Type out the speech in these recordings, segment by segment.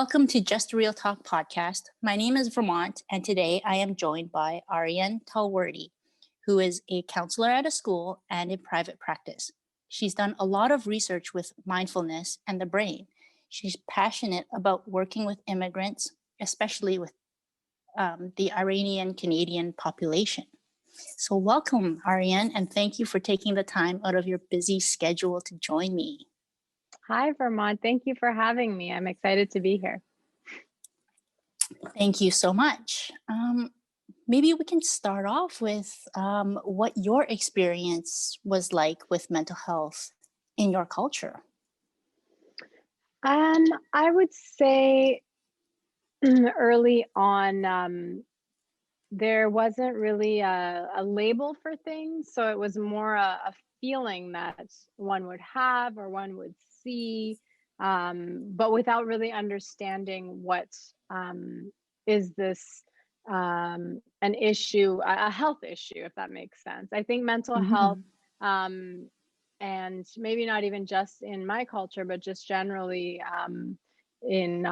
Welcome to Just a Real Talk podcast. My name is Vermont, and today I am joined by Ariane Talwerdi, who is a counselor at a school and in private practice. She's done a lot of research with mindfulness and the brain. She's passionate about working with immigrants, especially with the Iranian Canadian population. So welcome, Ariane, and thank you for taking the time out of your busy schedule to join me. Hi, Vermont. Thank you for having me. I'm excited to be here. Thank you so much. Maybe we can start off with what your experience was like with mental health in your culture. I would say early on, there wasn't really a label for things. So it was more a feeling that one would have or one would see, but without really understanding what is this an issue, a health issue, if that makes sense. I think mental health, and maybe not even just in my culture, but just generally in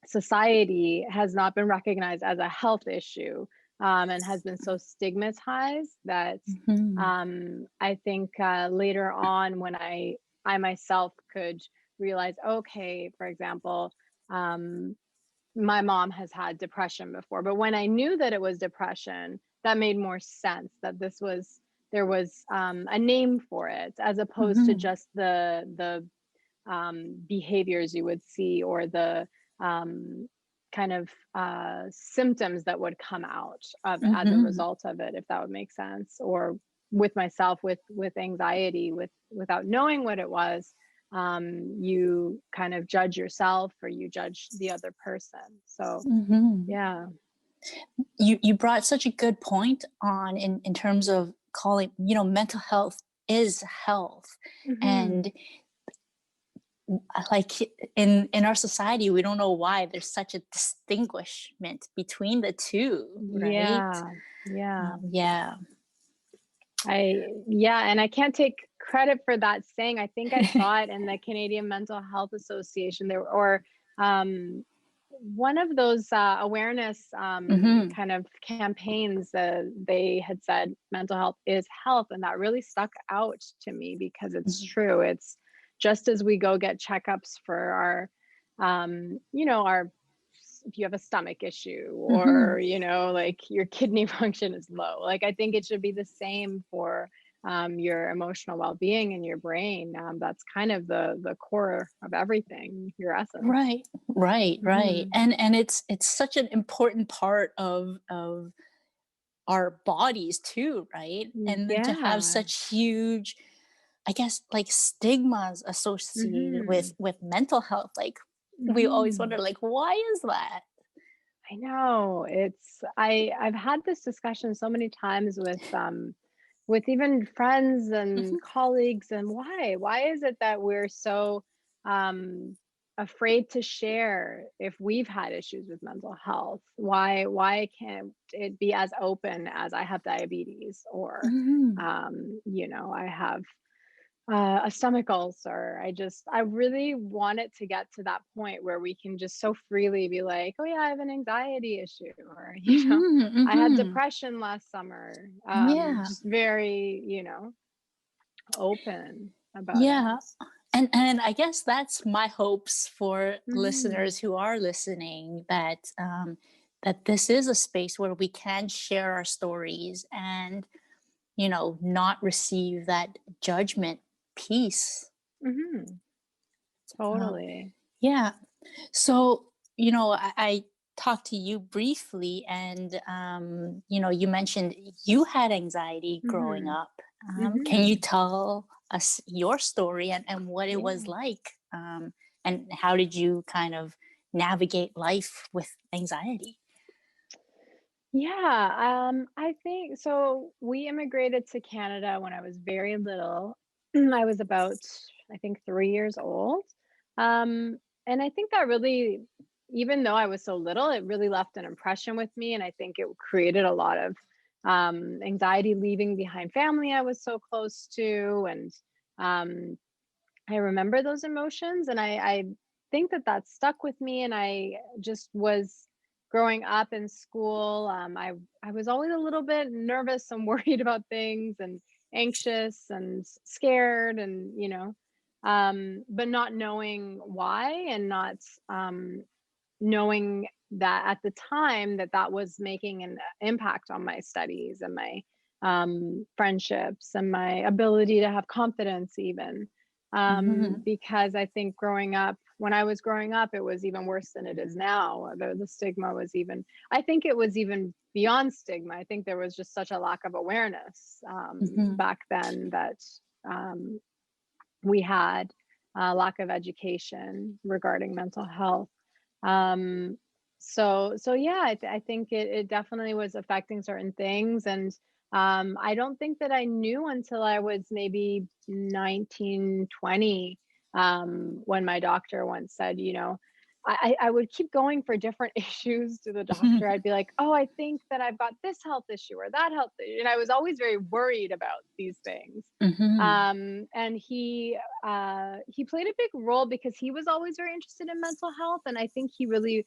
society, has not been recognized as a health issue, and has been so stigmatized that I think later on, when I myself could realize, okay, for example, my mom has had depression before, but when I knew that it was depression, that made more sense, that there was a name for it, as opposed to just the behaviors you would see, or the kind of symptoms that would come out of as a result of it, if that would make sense. Or with myself, with anxiety, without knowing what it was, you kind of judge yourself, or you judge the other person. So yeah. You brought such a good point on in terms of calling, mental health is health. And like in our society, we don't know why there's such a distinguishment between the two, right? And I can't take credit for that saying. I think I saw it in the Canadian Mental Health Association there, or one of those awareness kind of campaigns. They had said mental health is health, and that really stuck out to me, because it's true. It's just as we go get checkups for our if you have a stomach issue, or like your kidney function is low, like I think it should be the same for your emotional well-being and your brain. That's kind of the core of everything, your essence. Right. And it's such an important part of our bodies too, right? And then to have such huge, I guess, like stigmas associated with mental health, like we always wonder, like, why is that? I know, I've had this discussion so many times with even friends and colleagues. And why is it that we're so afraid to share if we've had issues with mental health? Why can't it be as open as I have diabetes, or I have a stomach ulcer? I really want it to get to that point where we can just so freely be like, oh yeah, I have an anxiety issue, or I had depression last summer. Just very open about it. And I guess that's my hopes for listeners who are listening, that that this is a space where we can share our stories and not receive that judgment piece. Totally. So I talked to you briefly, and you mentioned you had anxiety growing up. Can you tell us your story and what it was like, and how did you kind of navigate life with anxiety? I think so. We immigrated to Canada when I was very little. I was about, I think, 3 years old. And I think that really, even though I was so little, it really left an impression with me. And I think it created a lot of anxiety leaving behind family I was so close to. And I remember those emotions. And I think that that stuck with me, and I just was growing up in school. I was always a little bit nervous and worried about things, and anxious and scared, and but not knowing why, and not knowing that at the time that that was making an impact on my studies and my friendships and my ability to have confidence even. Mhm. Because I think growing up, when I was growing up, it was even worse than it is now. The stigma was even, I think it was even beyond stigma. I think there was just such a lack of awareness Mhm. back then, that um, we had a lack of education regarding mental health. um so yeah, I think it definitely was affecting certain things. And I don't think that I knew until I was maybe 19, 20, when my doctor once said, I would keep going for different issues to the doctor. I'd be like, oh, I think that I've got this health issue or that health issue, and I was always very worried about these things. Mhm. And he played a big role because he was always very interested in mental health, and I think he really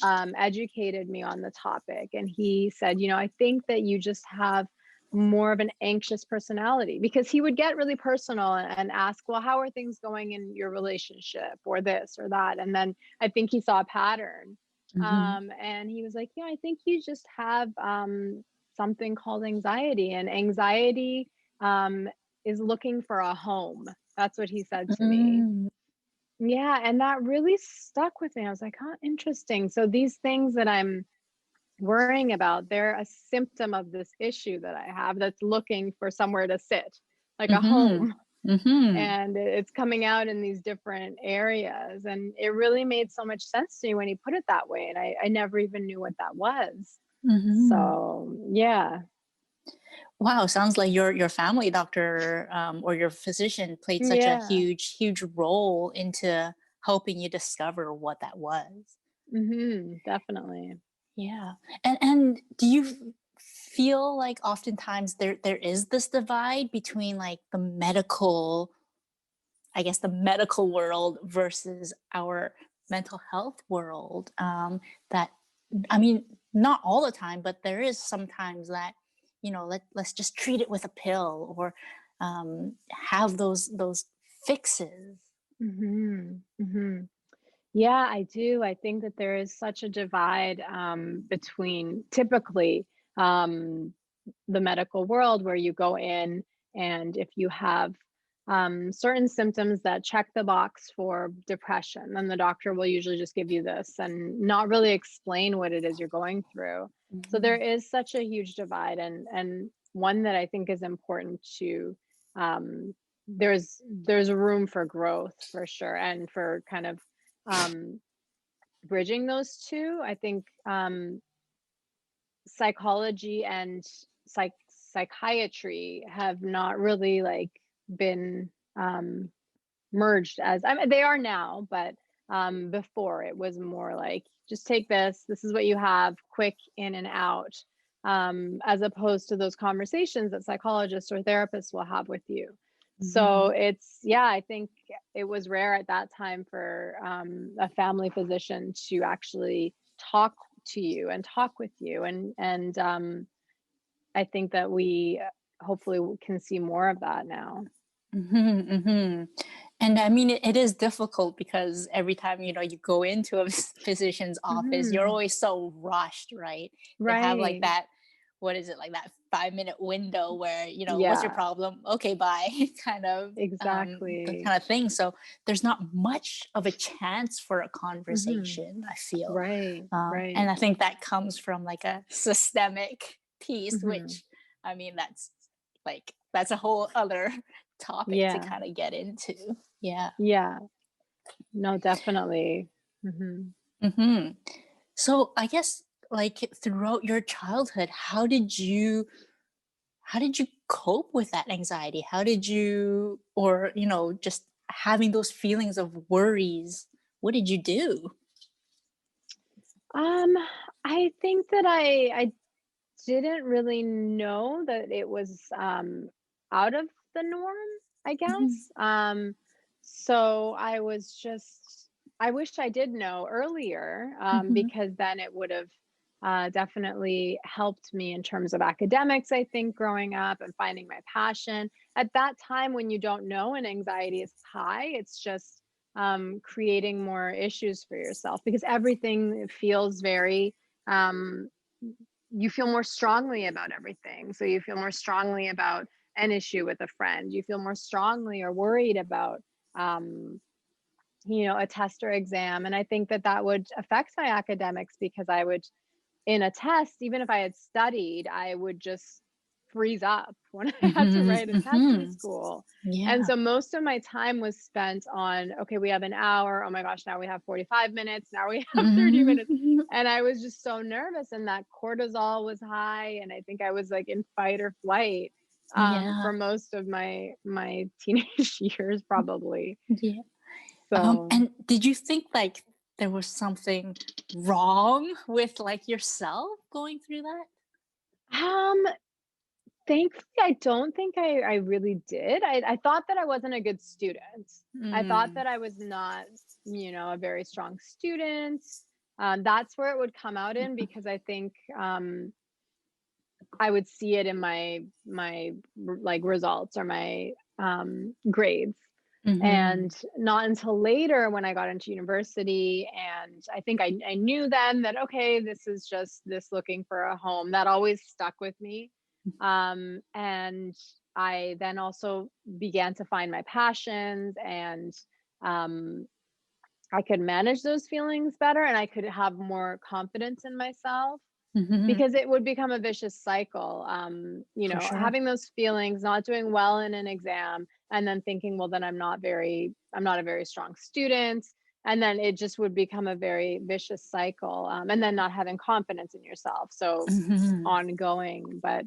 educated me on the topic. And he said, I think that you just have more of an anxious personality, because he would get really personal and ask, well, how are things going in your relationship, or this or that. And then I think he saw a pattern. Mhm. And he was like, yeah, I think you just have something called anxiety, and anxiety um, is looking for a home. That's what he said to me. Mm. Yeah, and that really stuck with me. I was like, "Huh, interesting." So these things that I'm worrying about, they're a symptom of this issue that I have that's looking for somewhere to sit, like a Mhm. home. Mhm. And it's coming out in these different areas. And it really made so much sense to me when he put it that way. And I never even knew what that was. Mhm. So yeah. Wow, sounds like your family doctor, or your physician played such a Yeah. huge role into helping you discover what that was. Definitely. Yeah. And do you feel like oftentimes there is this divide between like the medical, I guess the medical world versus our mental health world? That I mean, not all the time, but there is sometimes that, let's just treat it with a pill, or have those fixes. Yeah, I do. I think that there is such a divide between typically um, the medical world, where you go in, and if you have certain symptoms that check the box for depression, then the doctor will usually just give you this and not really explain what it is you're going through. So there Mhm. is such a huge divide, and one that I think is important to um, there's room for growth for sure, and for kind of um, bridging those two. I think psychology and psychiatry have not really like been um, merged as, I mean, they are now, but before it was more like, just take this. This is what you have, quick in and out, as opposed to those conversations that psychologists or therapists will have with you. So Mhm. it's, yeah, I think it was rare at that time for a family physician to actually talk to you and talk with you, and I think that we hopefully can see more of that now. Mhm, mhm. And I mean, it is difficult because every time, you go into a physician's office, you're Hmm. always so rushed, right? They have like Right. that, what is it, like that 5-minute window where, what's your Yeah, problem? Okay, bye, kind of, the exactly. kind of thing. So there's not much of a chance for a Hmm. conversation, I feel. Right, And right. I think that comes from like a systemic piece, Hmm. which, I mean, that's a whole other topic to Yeah, kind of get into. Yeah. yeah. No, definitely. Hmm. Hmm. So I guess like throughout your childhood, how did you cope with that anxiety? How did you, or just having those feelings of worries? What did you do? Um, I think that I didn't really know that it was out of the norm, I Mhm. guess. So I was just, I wish I did know earlier, Mhm. because then it would have definitely helped me in terms of academics, I think, growing up and finding my passion. At that time, when you don't know and anxiety is high, it's just creating more issues for yourself because everything feels very, um, you feel more strongly about everything. So you feel more strongly about an issue with a friend. You feel more strongly or worried about, um, a test or exam. And I think that that would affect my academics because I would, in a test, even if I had studied, I would just freeze up when I had to Mhm. write a test in Mhm. school. And Yeah. so most of my time was spent on, okay, we have an hour. Oh my gosh, now we have 45 minutes. Now we have 30 minutes. Mhm. And I was just so nervous, and that cortisol was high. And I think I was like in fight or flight Yeah. for most of my teenage years, probably. Yeah. So, And did you think like there was something wrong with like yourself going through that? um, thankfully, I don't think I really did. I thought that I wasn't a good student. I thought Mm. that I was not, a very strong student. That's where it would come out in because I think, I would see it in like, results or my, grades. Mhm. And not until later when I got into university, and I think I knew then that, okay, this is just this looking for a home. That always stuck with me. And I then also began to find my passions, and um, I could manage those feelings better, and I could have more confidence in myself Mhm. because it would become a vicious cycle. For sure. Having those feelings, not doing well in an exam, and then thinking, well, then I'm not a very strong student. And then it just would become a very vicious cycle. And then not having confidence in yourself. So Mhm. ongoing. But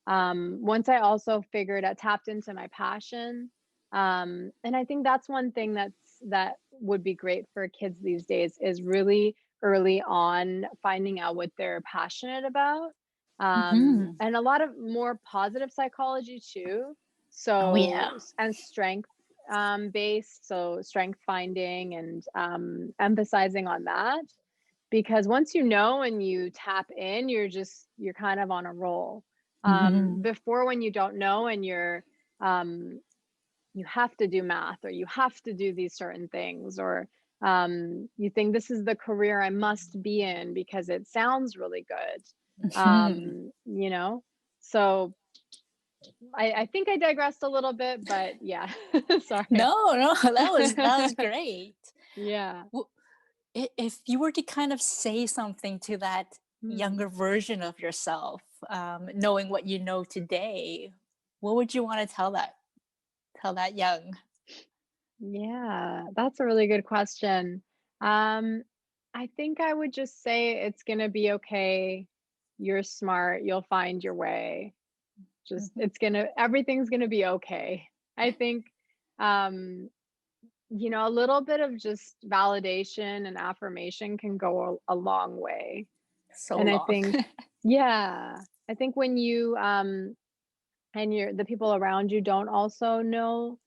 once I also tapped into my passion. And I think that's one thing that would be great for kids these days is really early on finding out what they're passionate about, Mhm. and a lot of more positive psychology too. Oh So yeah. and strength based, so strength finding and emphasizing on that, because once you know and you tap in, you're kind of on a roll. Mhm. Before, when you don't know and um, you have to do math or you have to do these certain things, or you think this is the career I must be in because it sounds really good. Mhm. Um you know so I think I digressed a little bit, but yeah. Sorry. No, no, that was great. Yeah. Well, if you were to kind of say something to that Hmm. younger version of yourself, knowing what you know today, what would you want to tell that young? Yeah, that's a really good question. Um, I think I would just say it's gonna be okay. You're smart. You'll find your way. Just Mhm. everything's gonna be okay. I think, um, a little bit of just validation and affirmation can go a long way. So And I long. think, yeah, I think when you and the people around you don't also know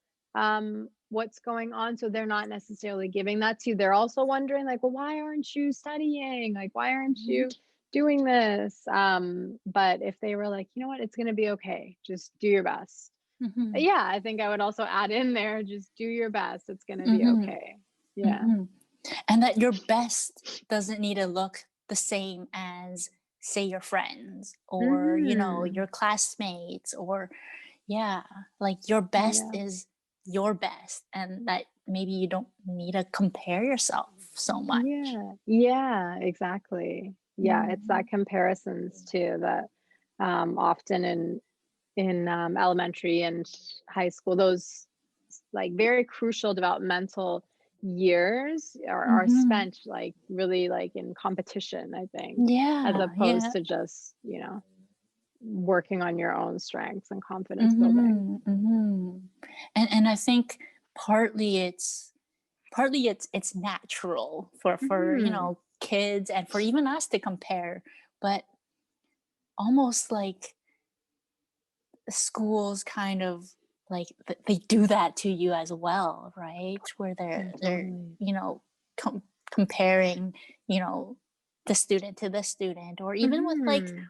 what's going on, so they're not necessarily giving that to you, they're also wondering, like, well, why aren't you studying, like, why aren't Mhm. you doing this? But if they were like, you know what, it's going to be okay, just do your best. Mhm. Yeah, I think I would also add in there, just do your best, it's going to be Mhm. okay. Yeah. Mhm. And that your best doesn't need to look the same as, say, your friends or, Hmm. your classmates or, yeah, like your best Yeah. is your best. And that maybe you don't need to compare yourself so much. Yeah, yeah, exactly. Yeah, it's Mhm. that comparisons too that often in elementary and high school, those like very crucial developmental years are Mhm. spent like really like in competition, I think, as Yeah, opposed yeah. to just, working on your own strengths and confidence building. Mhm, mhm. And I think partly it's natural for, Hmm. kids and for even us to compare, but almost like schools kind of like they do that to you as well, right? Where they're Yeah, they're, totally. you know, comparing, you know, the student to the student, or even with like Mhm.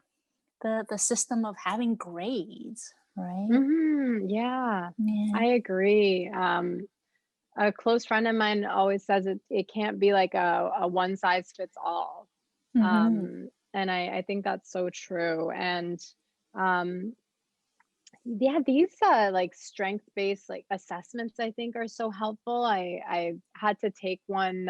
the system of having grades, right? Mhm. Yeah. Yeah. I agree. A close friend of mine always says it can't be like a one size fits all. Mm-hmm. And I think that's so true. And um, yeah, these like strength-based like assessments I think are so helpful. I had to take one.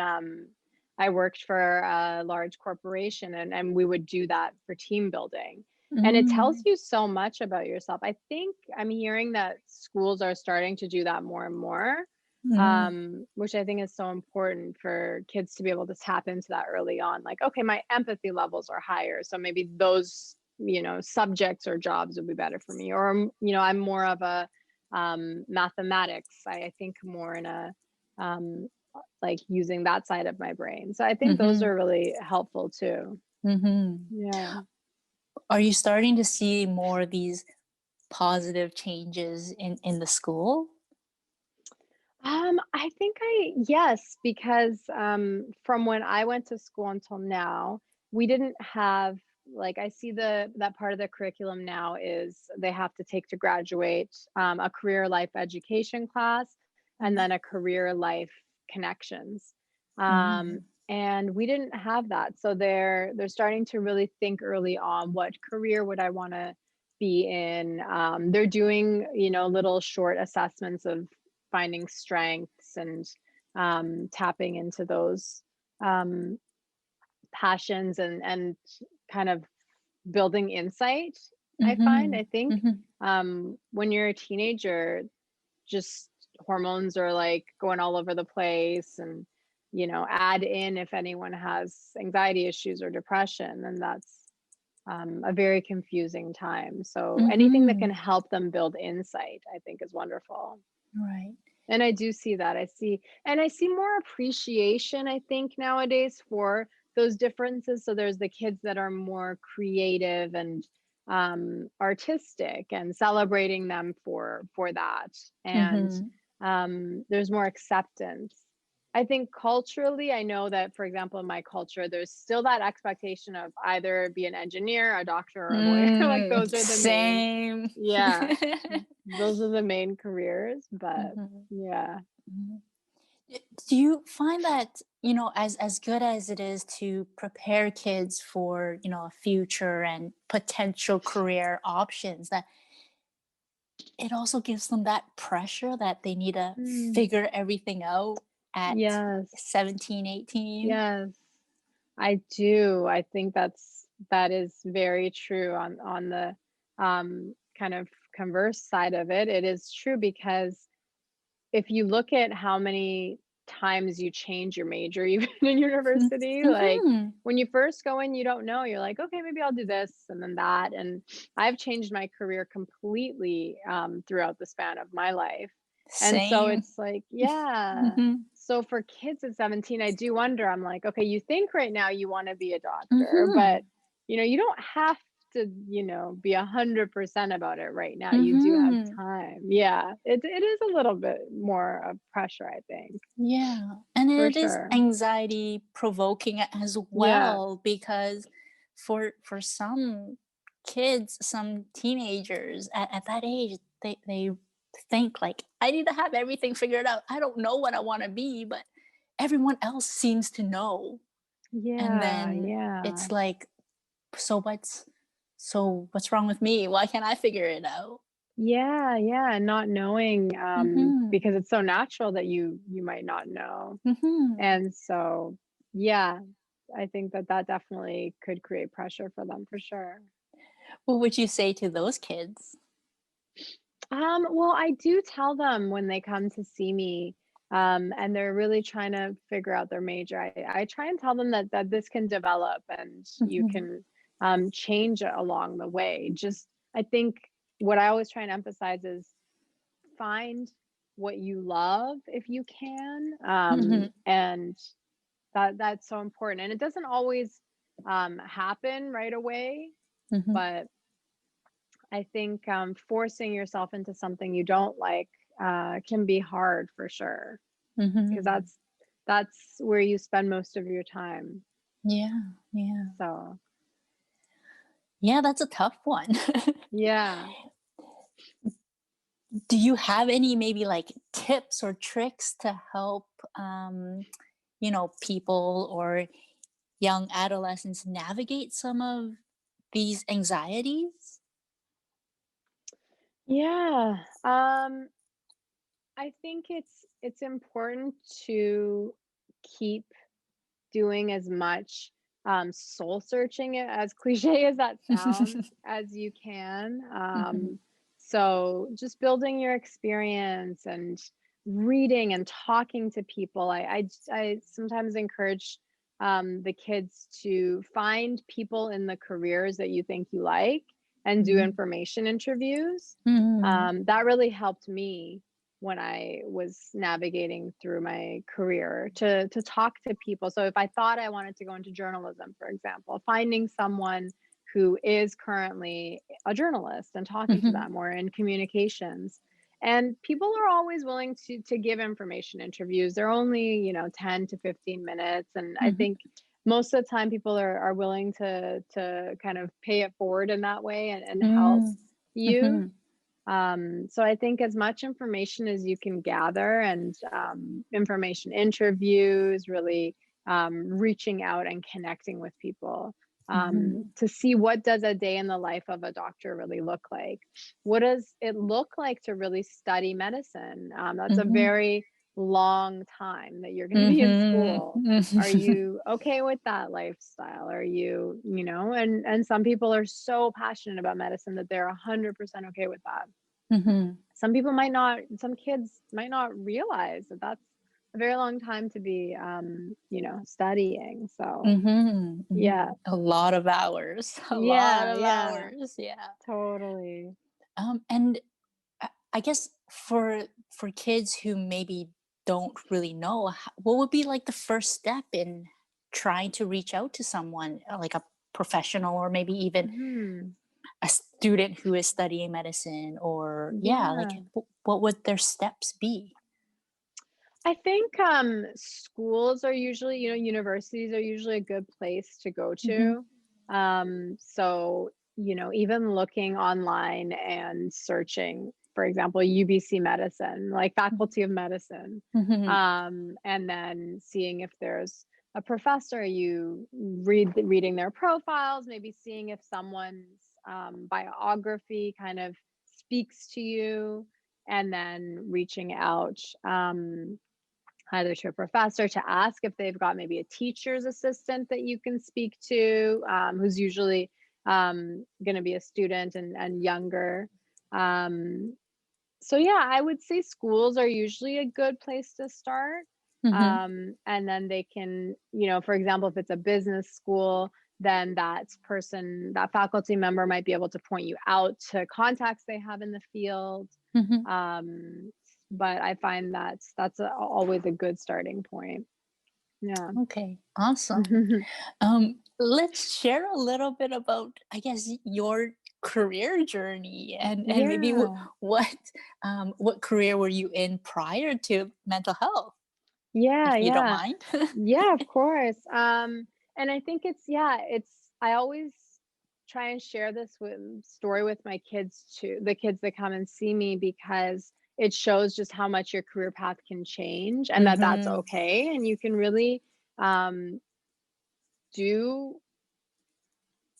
I worked for a large corporation and we would do that for team building. And it tells Mm-hmm. you so much about yourself. I think I'm hearing that schools are starting to do that more and more, Mm-hmm. which I think is so important for kids to be able to tap into that early on. Like, okay, my empathy levels are higher, so maybe those, subjects or jobs would be better for me. Or, I'm more of a mathematics. I think more in a um, like using that side of my brain. So I think those Mm-hmm. are really helpful too. Mm-hmm. Yeah. Are you starting to see more of these positive changes in the school? I think yes, because from when I went to school until now, we didn't have like I see that part of the curriculum now is they have to take to graduate a career life education class and Mm-hmm. then a career life connections. Mm-hmm. And we didn't have that. So they're starting to really think early on what career would I want to be in. They're doing, little short assessments of finding strengths and tapping into those um, passions and kind of building insight. I think Mm-hmm. when you're a teenager, just hormones are like going all over the place, and add in if anyone has anxiety issues or depression, and that's a very confusing time. So anything that Mm-hmm. can help them build insight, I think, is wonderful. Right. And I do see that. I see more appreciation, I think, nowadays for those differences. So there's the kids that are more creative and artistic and celebrating them for that. And Mm-hmm. there's more acceptance. I think culturally, I know that, for example, in my culture, there's still that expectation of either be an engineer, a doctor, or a lawyer. Like those are the main, Same. yeah, those are the main careers. But Mhm, yeah. mhm. Do you find that, you know, as good as it is to prepare kids for, you know, a future and potential career options, that it also gives them that pressure that they need to Mm, figure everything out at yes. 17, 18? Yes. I do. I think that is very true on the kind of converse side of it. It is true because if you look at how many times you change your major even in university, like Mhm. when you first go in, you don't know. You're like, okay, maybe I'll do this and then that. And I've changed my career completely throughout the span of my life. And so Same. it's like, yeah. Mhm. So for kids at 17, I do wonder, I'm like, okay, you think right now you want to be a doctor, but Mhm. you don't have to, be 100% about it right now. You do have Mhm. time. Yeah. It is a little bit more of pressure, I think, Yeah, and for it is sure. anxiety provoking as Yeah. well, because for some kids, some teenagers at that age, they think like, I need to have everything figured out. I don't know what I want to be, but everyone else seems to know. And Yeah. then Yeah. it's like, so what's wrong with me? Why can't I figure it out? Yeah. Yeah. Not knowing, Mhm. because it's so natural that you might not know. Mhm. And so, yeah, I think that definitely could create pressure for them for sure. What would you say to those kids? Well, I do tell them when they come to see me, and they're really trying to figure out their major. I try and tell them that this can develop and you Mhm. can change it along the way. Just I think what I always try and emphasize is find what you love if you can, Mhm. and that's so important. And it doesn't always happen right away, Mhm. but I think forcing yourself into something you don't like can be hard for sure, because Mhm. that's where you spend most of your time. Yeah. Yeah. So, Yeah, that's a tough one. yeah. Do you have any maybe like tips or tricks to help, people or young adolescents navigate some of these anxieties? Yeah. I think it's important to keep doing as much soul searching, as cliche as that sounds, as you can. Mhm, So just building your experience and reading and talking to people. I sometimes encourage the kids to find people in the careers that you think you like and do mhm, information interviews. mhm, That really helped me when I was navigating through my career to talk to people. So if I thought I wanted to go into journalism, for example, finding someone who is currently a journalist and talking to mhm, them, or in communications. And people are always willing to give information interviews. They're only, 10 to 15 minutes. And I mhm, think most of the time people are willing to kind of pay it forward in that way and help mm, you. mhm, So I think as much information as you can gather, and information interviews, really reaching out and connecting with people, mhm, to see what does a day in the life of a doctor really look like. What does it look like to really study medicine? That's a mhm, very long time that you're going to be in mhm, school. Are mhm, you okay with that lifestyle? Are you, and some people are so passionate about medicine that they're 100% okay with that. mhm, Some kids might not realize that that's a very long time to be, studying. So, mhm, yeah. mhm. A lot of hours, a lot Yeah, of yeah, hours, yeah. totally. And I guess for kids who maybe don't really know, what would be like the first step in trying to reach out to someone, like a professional or maybe even Mhm. a student who is studying medicine, or yeah, like Yeah. what would their steps be? I think, schools are usually, universities are usually a good place to go Mhm, to. So, even looking online and searching, for example, UBC medicine, like mhm, Faculty of Medicine, mhm, and then seeing if there's a professor, you reading their profiles, maybe seeing if someone's biography kind of speaks to you, and then reaching out. Either to a professor to ask if they've got maybe a teacher's assistant that you can speak to, who's usually going to be a student and younger. Um, so, yeah, I would say schools are usually a good place to start. mhm, And then they can, for example, if it's a business school, then that faculty member might be able to point you out to contacts they have in the field. mhm. Um, but I find always a good starting point. Yeah. Okay, awesome. Let's share a little bit about, I guess, your career journey, and maybe Yeah. what career were you in prior to mental health, Yeah, if you don't yeah. mind? Yeah, of course. And I think I always try and share this story with my kids too, the kids that come and see me, because it shows just how much your career path can change, and that that's Mhm, okay, and you can really um do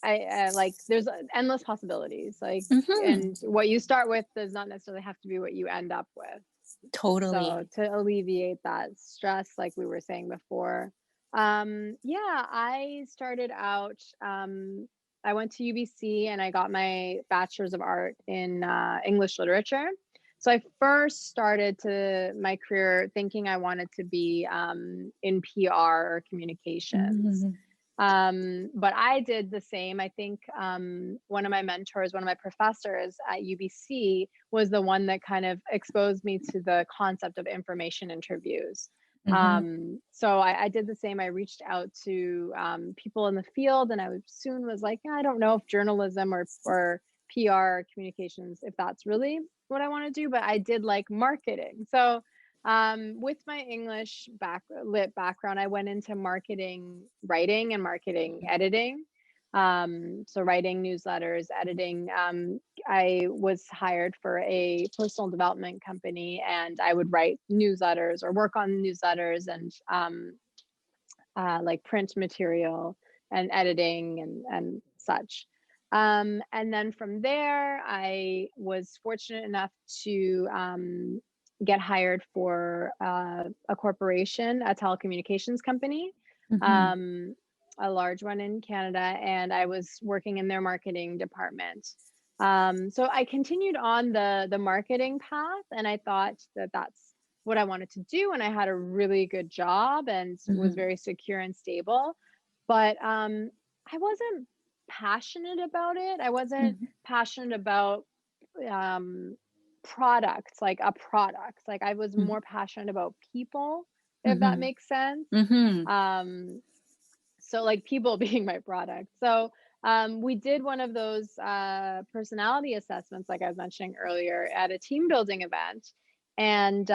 I like there's endless possibilities, like, mhm. and what you start with does not necessarily have to be what you end up with. So Totally. to alleviate that stress, like we were saying before, yeah, I started out. I went to UBC and I got my bachelor's of art in English literature. So I first started to my career thinking I wanted to be in PR or communications. Mhm, But I did the same. I think one of my mentors, one of my professors at UBC, was the one that kind of exposed me to the concept of information interviews. mhm, So I did the same. I reached out to people in the field, and soon was like, "Yeah, I don't know if journalism or PR communications, if that's really what I want to do, but I did like marketing." So With my English lit background, I went into marketing writing and marketing editing. So writing newsletters, editing. I was hired for a personal development company, and I would write newsletters or work on newsletters and like print material and editing and such. And then from there, I was fortunate enough to get hired for a corporation, a telecommunications company, Mm-hmm. um, a large one in Canada, and I was working in their marketing department. So I continued on the marketing path, and I thought that that's what I wanted to do, and I had a really good job and was Mm-hmm. very secure and stable. But I wasn't passionate about it. I wasn't passionate about um, products, like a product. Like I was more passionate about people, if that Mm-hmm. makes sense. Mm-hmm. Um, so like people being my product. So we did one of those personality assessments, like I was mentioning earlier, at a team building event, and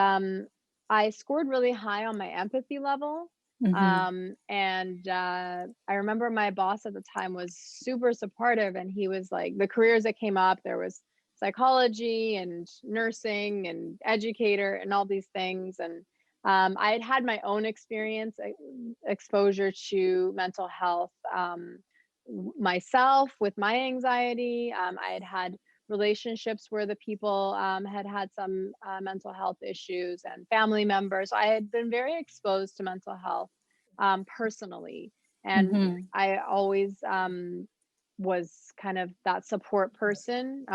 I scored really high on my empathy level. Mm-hmm. And I remember my boss at the time was super supportive, and he was like, the careers that came up, there was psychology and nursing and educator and all these things, and I had had my own experience, exposure to mental health myself with my anxiety. I had had relationships where the people had had some mental health issues and family members. So I had been very exposed to mental health personally. And Mm-hmm. I always was kind of that support person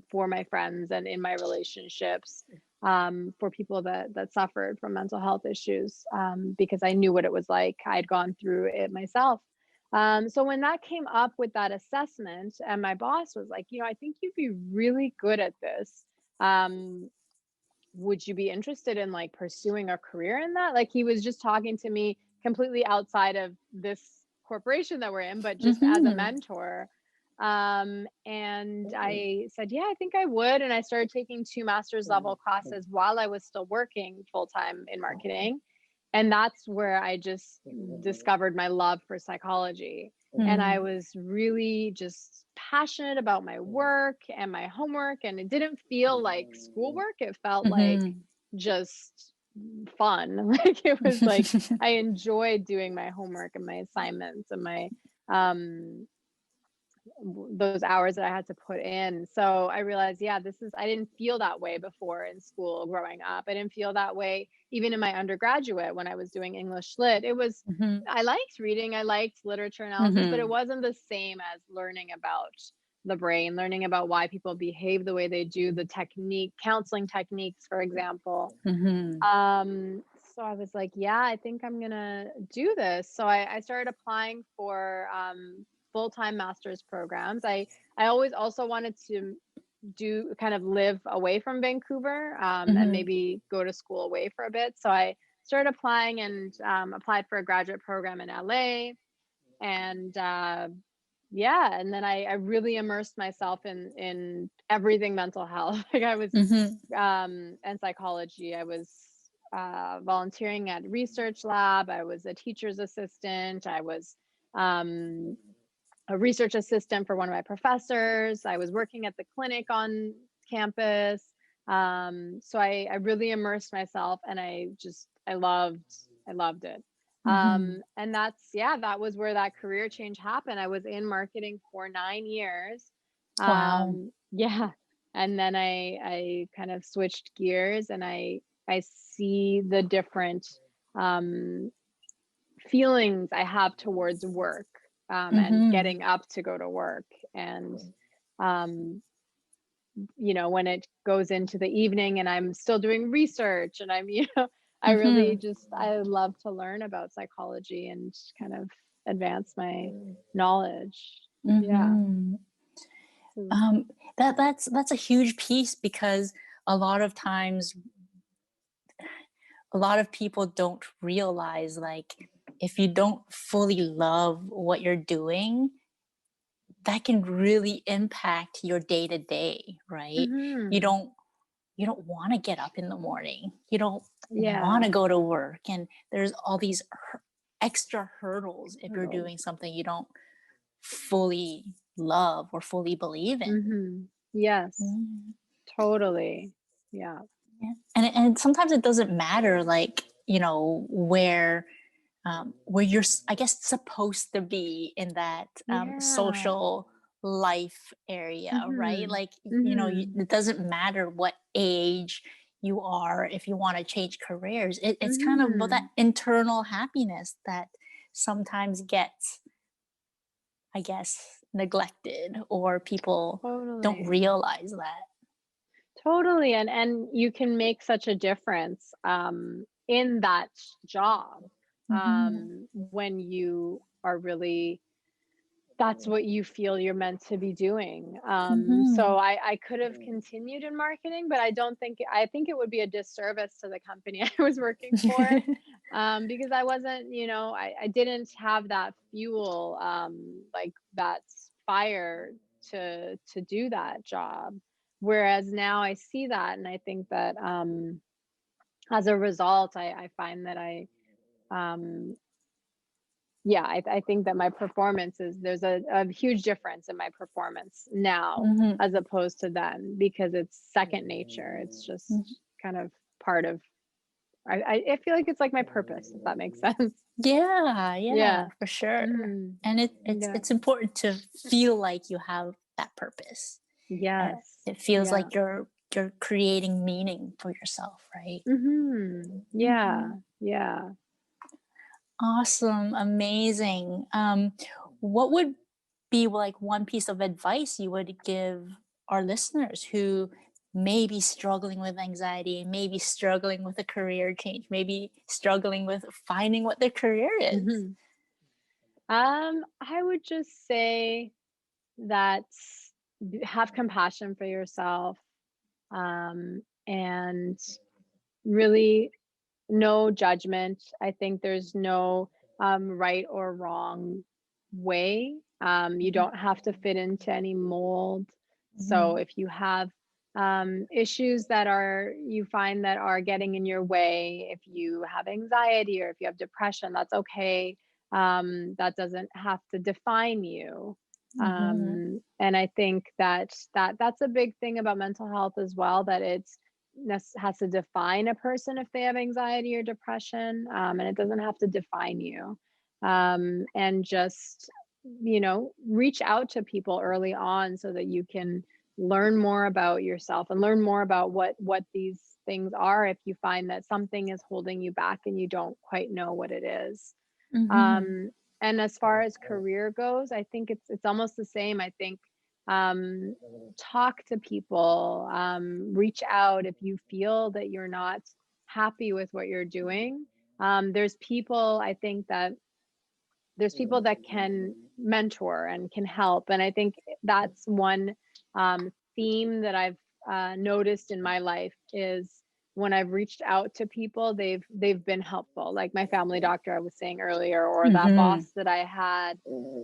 for my friends and in my relationships for people that suffered from mental health issues because I knew what it was like. I'd gone through it myself. So when that came up with that assessment, and my boss was like, I think you'd be really good at this. Um, would you be interested in like pursuing a career in that? Like he was just talking to me completely outside of this corporation that we're in, but just as a Mm-hmm. mentor. And I said, yeah, I think I would. And I started taking 2 master's level classes while I was still working full time in marketing. And that's where I just discovered my love for psychology. And I was really just passionate about my work and my homework. And it didn't feel like schoolwork. It felt like Mm-hmm. just fun. Like it was like I enjoyed doing my homework and my assignments and my um those hours that I had to put in. So I realized, yeah, I didn't feel that way before in school growing up. I didn't feel that way even in my undergraduate when I was doing English lit. Mm-hmm. I liked reading, I liked literature analysis, but it Mm-hmm. wasn't the same as learning about the brain, learning about why people behave the way they do, the counseling techniques, for example. Mm-hmm. So I was like, yeah, I think I'm gonna do this. So I started applying for full-time master's programs. I always also wanted to do kind of live away from Vancouver and Mm-hmm. maybe go to school away for a bit. So I started applying and applied for a graduate program in LA. And yeah, and then I really immersed myself in everything mental health. Like I was Mm-hmm. and psychology. I was volunteering at research lab. I was a teacher's assistant. I was um, a research assistant for one of my professors. I was working at the clinic on campus. So I really immersed myself, and I loved it. Mm-hmm. And that was where that career change happened. I was in marketing for 9 years. Wow. Yeah. And then I kind of switched gears, and I see the different um, feelings I have towards work and Mm-hmm. getting up to go to work. And, um, when it goes into the evening and I'm still doing research and I really Mm-hmm. I love to learn about psychology and kind of advance my knowledge. Yeah. Mm-hmm. So, Um, that's a huge piece because a lot of times a lot of people don't realize like if you don't fully love what you're doing, that can really impact your day to day, right? You mhm. don't you don't want to get up in the morning. You don't want Yeah. to go to work. And there's all these extra hurdles if you're Hurdles. doing something you don't fully love or fully believe in. Yes, Mm, totally. Yeah. yeah. And sometimes it doesn't matter, like, where you're, I guess, supposed to be in that Yeah. social life area, right? Mhm. Like, Mhm. it doesn't matter what age you are if you want to change careers. It's kind of about that Mhm. internal happiness that sometimes gets, I guess, neglected, or people don't Totally. realize that. Totally, and you can make such a difference, in that job, Hmm. when you are really that's what you feel you're meant to be doing. So Hmm. I could have continued in marketing, but I think it would be a disservice to the company I was working for, because I wasn't, I didn't have that fuel, like that fire to do that job. Whereas now I see that, and I think that, as a result, I find that um, yeah, I think that my performance is there's a huge difference in my performance now Hmm. as opposed to then because it's second nature. It's just kind of part of I feel like it's like my purpose, if that makes sense. Yeah, yeah, Yeah. for sure. Mhm. And it's Yeah. it's important to feel like you have that purpose. Yes. It feels Yeah. like you're creating meaning for yourself, right? Mhm. Mhm. Yeah. Yeah. Awesome, amazing. What would be like one piece of advice you would give our listeners who may be struggling with anxiety, maybe struggling with a career change, maybe struggling with finding what their career is? Mhm. I would just say that have compassion for yourself, and really no judgment. I think there's no right or wrong way. You Mhm, don't have to fit into any mold. So mhm, if you have issues that are you find that are getting in your way, if you have anxiety or if you have depression, that's okay. That doesn't have to define you. mhm, And I think that's a big thing about mental health as well, that it's has to define a person if they have anxiety or depression, and it doesn't have to define you. And just reach out to people early on so that you can learn more about yourself and learn more about what these things are if you find that something is holding you back and you don't quite know what it is. mhm, um, and as far as career goes, I think it's almost the same. I think um, talk to people, reach out if you feel that you're not happy with what you're doing. There's people I think that there's people that can mentor and can help, and I think that's one theme that I've noticed in my life is when I've reached out to people, they've been helpful, like my family doctor I was saying earlier, or that mhm, boss that I had,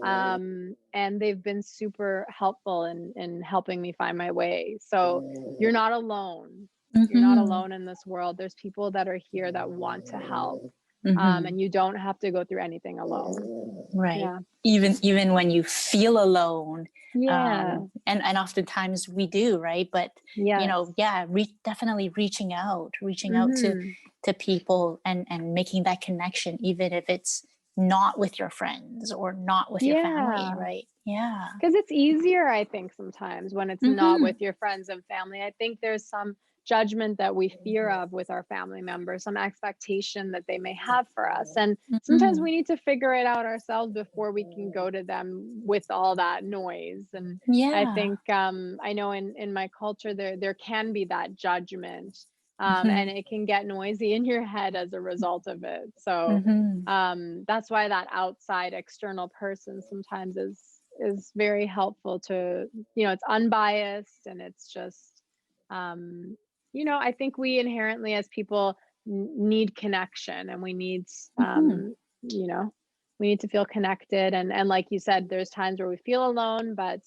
and they've been super helpful in helping me find my way. So you're not alone. You're not mhm, alone in this world. There's people that are here that want to help, mhm. and you don't have to go through anything alone. Right. Yeah. Even when you feel alone, Yeah. and oftentimes we do, right? But Yes. yeah, definitely reaching out Mhm. to people and making that connection, even if it's not with your friends or not with your family, Yeah. right? Yeah. Because it's easier, I think, sometimes when it's not with Mm-hmm. your friends and family. I think there's some judgment that we fear of with our family members, some expectation that they may have for us. And sometimes Mm-hmm. we need to figure it out ourselves before we can go to them with all that noise. And I Yeah. think I know in my culture there can be that judgment. Mm-hmm. And it can get noisy in your head as a result of it. So Mm-hmm. that's why that outside external person sometimes is very helpful to, it's unbiased, and it's just um I think we inherently as people need connection, and we need Mm-hmm. you know we need to feel connected, and like you said, there's times where we feel alone, but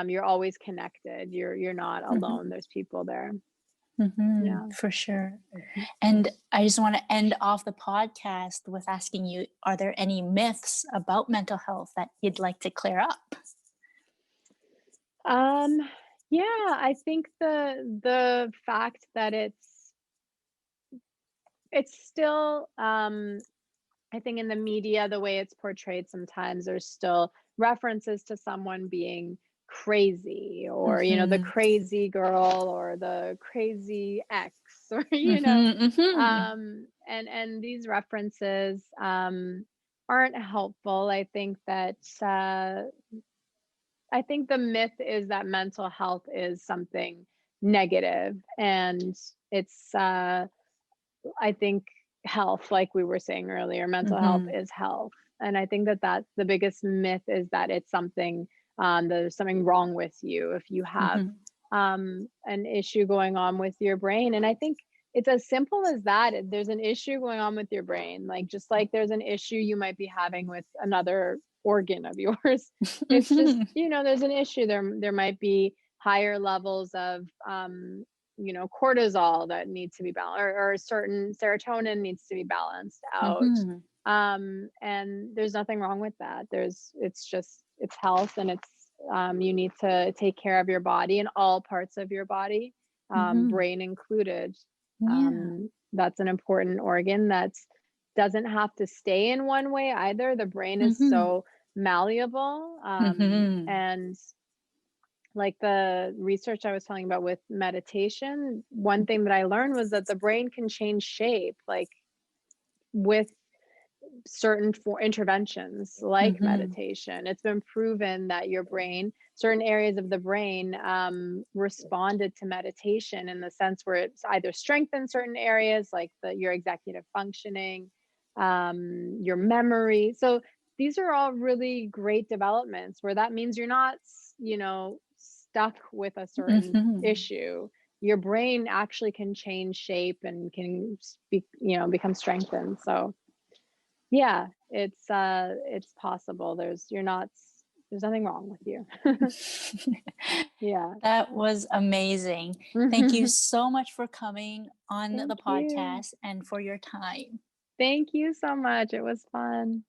you're always connected. You're not Mm-hmm. alone. There's people there. Yeah. For sure. And I just want to end off the podcast with asking you, are there any myths about mental health that you'd like to clear up? Um, yeah, I think the fact that it's still I think in the media, the way it's portrayed sometimes, there's still references to someone being crazy or, the Mhm. crazy girl or the crazy ex or, Mhm, mhm. and these references aren't helpful. I think the myth is that mental health is something negative, and it's I think health, like we were saying earlier, mental health Mhm. is health. And I think that that's the biggest myth, is that it's something, there's something wrong with you if you have Mhm. an issue going on with your brain. And I think it's as simple as that. There's an issue going on with your brain, like just like there's an issue you might be having with another organ of yours. It's just, Mhm. there's an issue there. There might be higher levels of cortisol that needs to be balanced, or certain serotonin needs to be balanced out. Mhm. And there's nothing wrong with that. It's health, and you need to take care of your body and all parts of your body, Mhm. brain included. Yeah. That's an important organ that doesn't have to stay in one way either. The brain is Mhm. so malleable, Mhm. and like the research I was telling about with meditation, one thing that I learned was that the brain can change shape, like with certain for interventions like Mhm. meditation. It's been proven that certain areas of the brain, responded to meditation in the sense where it's either strengthened certain areas, like your executive functioning, your memory. So these are all really great developments, where that means you're not, stuck with a certain Mhm. issue. Your brain actually can change shape and can become strengthened. So yeah, it's possible. There's nothing wrong with you. Yeah. That was amazing. Thank you so much for coming on Thank the you. podcast and for your time. Thank you so much. It was fun.